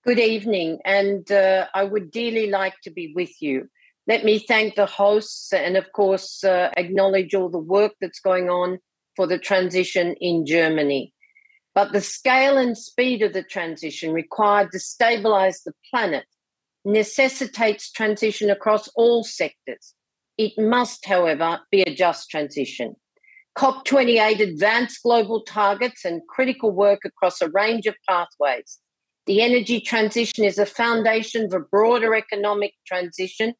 Good evening, and I would dearly like to be with you. Let me thank the hosts and, of course, acknowledge all the work that's going on for the transition in Germany. But the scale and speed of the transition required to stabilise the planet necessitates transition across all sectors. It must, however, be a just transition. COP28 advanced global targets and critical work across a range of pathways. The energy transition is a foundation for broader economic transition,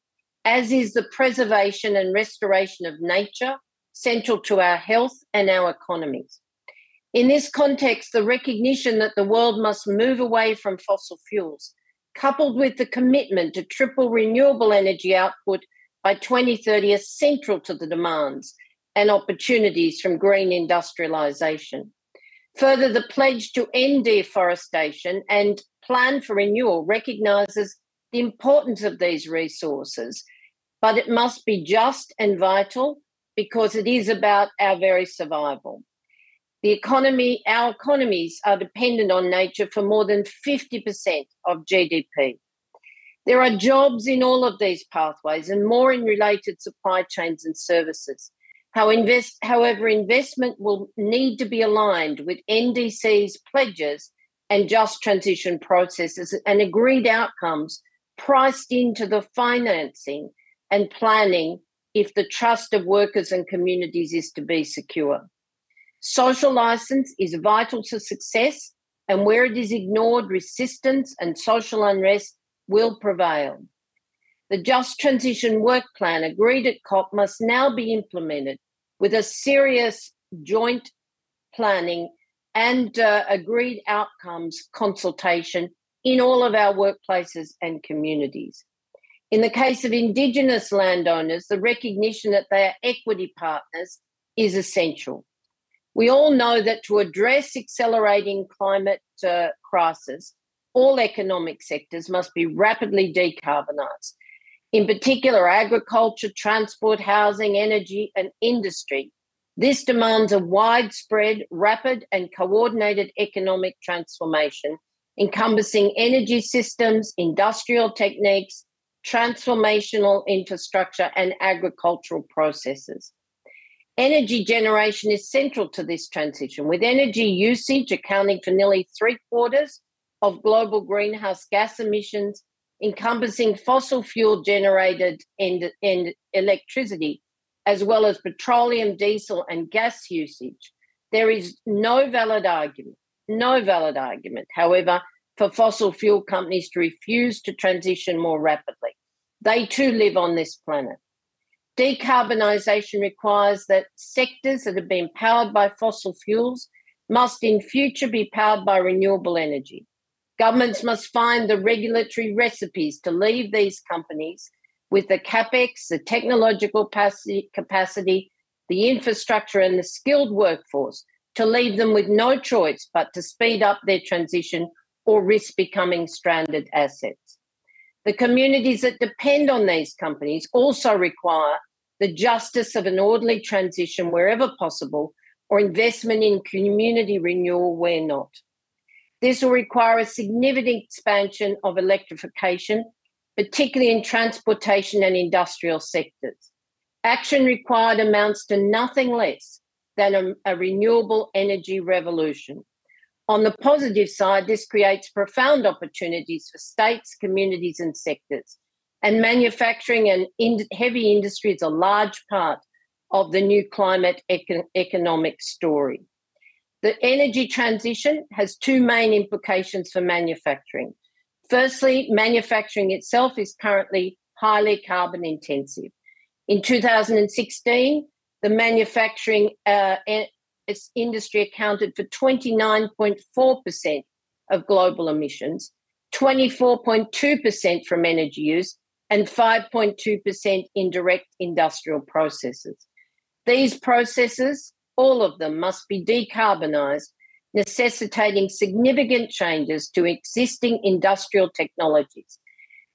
as is the preservation and restoration of nature, central to our health and our economies. In this context, the recognition that the world must move away from fossil fuels, coupled with the commitment to triple renewable energy output by 2030, is central to the demands and opportunities from green industrialisation. Further, the pledge to end deforestation and plan for renewal recognises the importance of these resources, but it must be just and vital because it is about our very survival. Our economies are dependent on nature for more than 50% of GDP. There are jobs in all of these pathways and more in related supply chains and services. However, investment will need to be aligned with NDC's pledges and just transition processes and agreed outcomes priced into the financing and planning if the trust of workers and communities is to be secure. Social licence is vital to success, and where it is ignored, resistance and social unrest will prevail. The Just Transition Work Plan agreed at COP must now be implemented with a serious joint planning and agreed outcomes consultation in all of our workplaces and communities. In the case of Indigenous landowners, the recognition that they are equity partners is essential. We all know that to address accelerating climate crisis, all economic sectors must be rapidly decarbonised. In particular, agriculture, transport, housing, energy and industry. This demands a widespread, rapid and coordinated economic transformation encompassing energy systems, industrial techniques, transformational infrastructure and agricultural processes. Energy generation is central to this transition, with energy usage accounting for nearly 3/4 of global greenhouse gas emissions, encompassing fossil fuel generated electricity, as well as petroleum, diesel and gas usage. There is no valid argument, however, for fossil fuel companies to refuse to transition more rapidly. They too live on this planet. Decarbonisation requires that sectors that have been powered by fossil fuels must in future be powered by renewable energy. Governments must find the regulatory recipes to leave these companies with the capex, the technological capacity, the infrastructure and the skilled workforce to leave them with no choice but to speed up their transition or risk becoming stranded assets. The communities that depend on these companies also require the justice of an orderly transition wherever possible, or investment in community renewal where not. This will require a significant expansion of electrification, particularly in transportation and industrial sectors. Action required amounts to nothing less than a renewable energy revolution. On the positive side, this creates profound opportunities for states, communities and sectors. And manufacturing and heavy industry is a large part of the new climate economic story. The energy transition has two main implications for manufacturing. Firstly, manufacturing itself is currently highly carbon intensive. In 2016, the manufacturing industry accounted for 29.4% of global emissions, 24.2% from energy use, and 5.2% in direct industrial processes. These processes, all of them, must be decarbonised, necessitating significant changes to existing industrial technologies.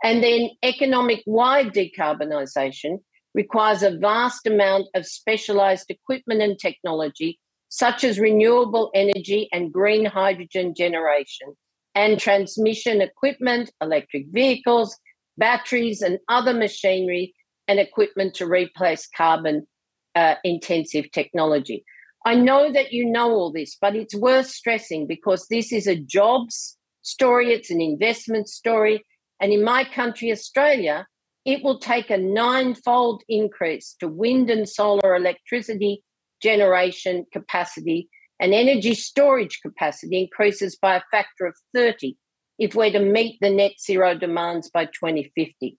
And then economic-wide decarbonisation requires a vast amount of specialised equipment and technology, such as renewable energy and green hydrogen generation, and transmission equipment, electric vehicles, batteries, and other machinery and equipment to replace carbon intensive technology. I know that you know all this, but it's worth stressing because this is a jobs story, it's an investment story, and in my country, Australia, it will take a 9-fold increase to wind and solar electricity generation capacity, and energy storage capacity increases by a factor of 30 if we're to meet the net zero demands by 2050.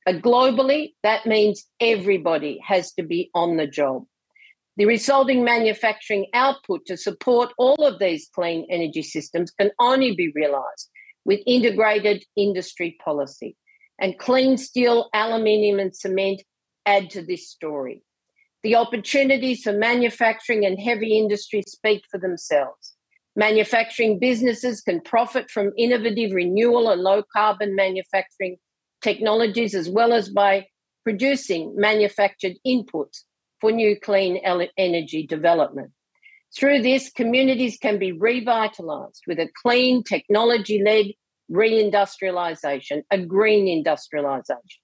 Globally, that means everybody has to be on the job. The resulting manufacturing output to support all of these clean energy systems can only be realised with integrated industry policy. And clean steel, aluminium and cement add to this story. The opportunities for manufacturing and heavy industry speak for themselves. Manufacturing businesses can profit from innovative renewal and low-carbon manufacturing technologies, as well as by producing manufactured inputs for new clean energy development. Through this, communities can be revitalised with a clean, technology-led reindustrialisation, a green industrialisation.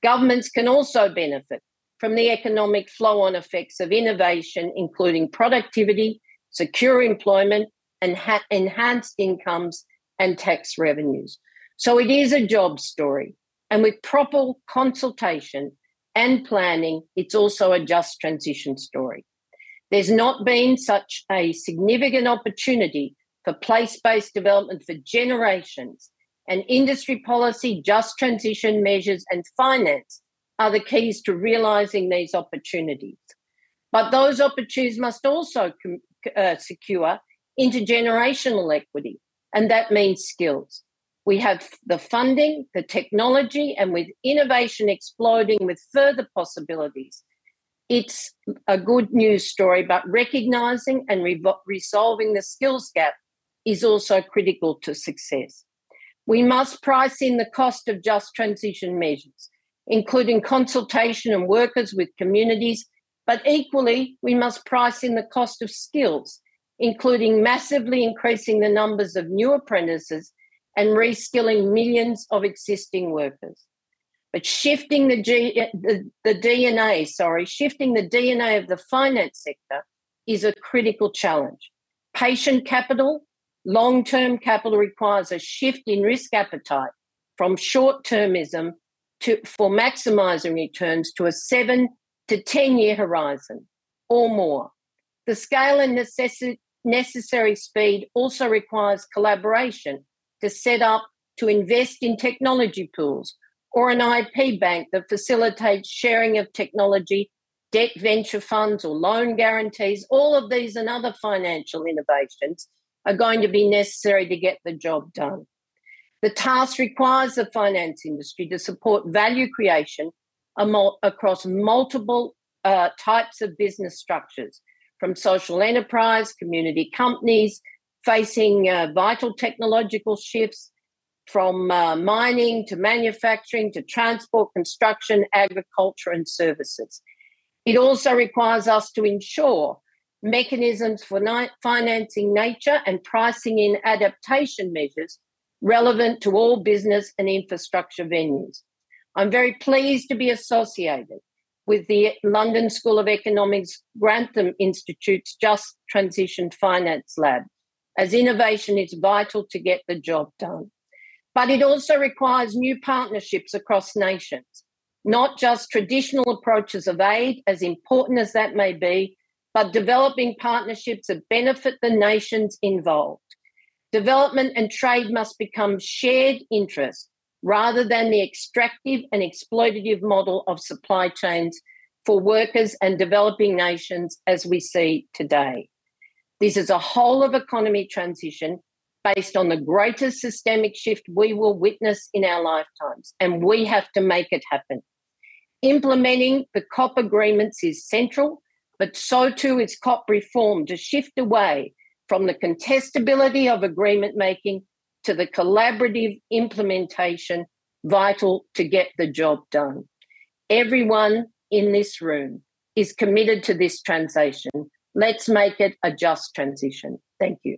Governments can also benefit from the economic flow-on effects of innovation, including productivity, secure employment, and enhanced incomes and tax revenues. So it is a job story. And with proper consultation and planning, it's also a just transition story. There's not been such a significant opportunity for place-based development for generations, and industry policy, just transition measures and finance are the keys to realising these opportunities. But those opportunities must also secure intergenerational equity, and that means skills. We have the funding, the technology, and with innovation exploding with further possibilities, it's a good news story, but recognising and resolving the skills gap is also critical to success. We must price in the cost of just transition measures, including consultation and workers with communities, but equally, we must price in the cost of skills, including massively increasing the numbers of new apprentices and reskilling millions of existing workers. But shifting the DNA of the finance sector is a critical challenge. Patient capital, long-term capital requires a shift in risk appetite from short-termism for maximising returns to a 7 to 10-year horizon or more. The scale and necessary speed also requires collaboration to set up to invest in technology pools or an IP bank that facilitates sharing of technology, debt venture funds or loan guarantees. All of these and other financial innovations are going to be necessary to get the job done. The task requires the finance industry to support value creation across multiple types of business structures, from social enterprise, community companies facing vital technological shifts, from mining to manufacturing to transport, construction, agriculture and services. It also requires us to ensure mechanisms for financing nature and pricing in adaptation measures relevant to all business and infrastructure venues. I'm very pleased to be associated with the London School of Economics Grantham Institute's Just Transition Finance Lab, as innovation is vital to get the job done. But it also requires new partnerships across nations, not just traditional approaches of aid, as important as that may be, but developing partnerships that benefit the nations involved. Development and trade must become shared interests rather than the extractive and exploitative model of supply chains for workers and developing nations as we see today. This is a whole of economy transition based on the greatest systemic shift we will witness in our lifetimes, and we have to make it happen. Implementing the COP agreements is central, but so too is COP reform to shift away from the contestability of agreement making to the collaborative implementation vital to get the job done. Everyone in this room is committed to this transition. Let's make it a just transition. Thank you.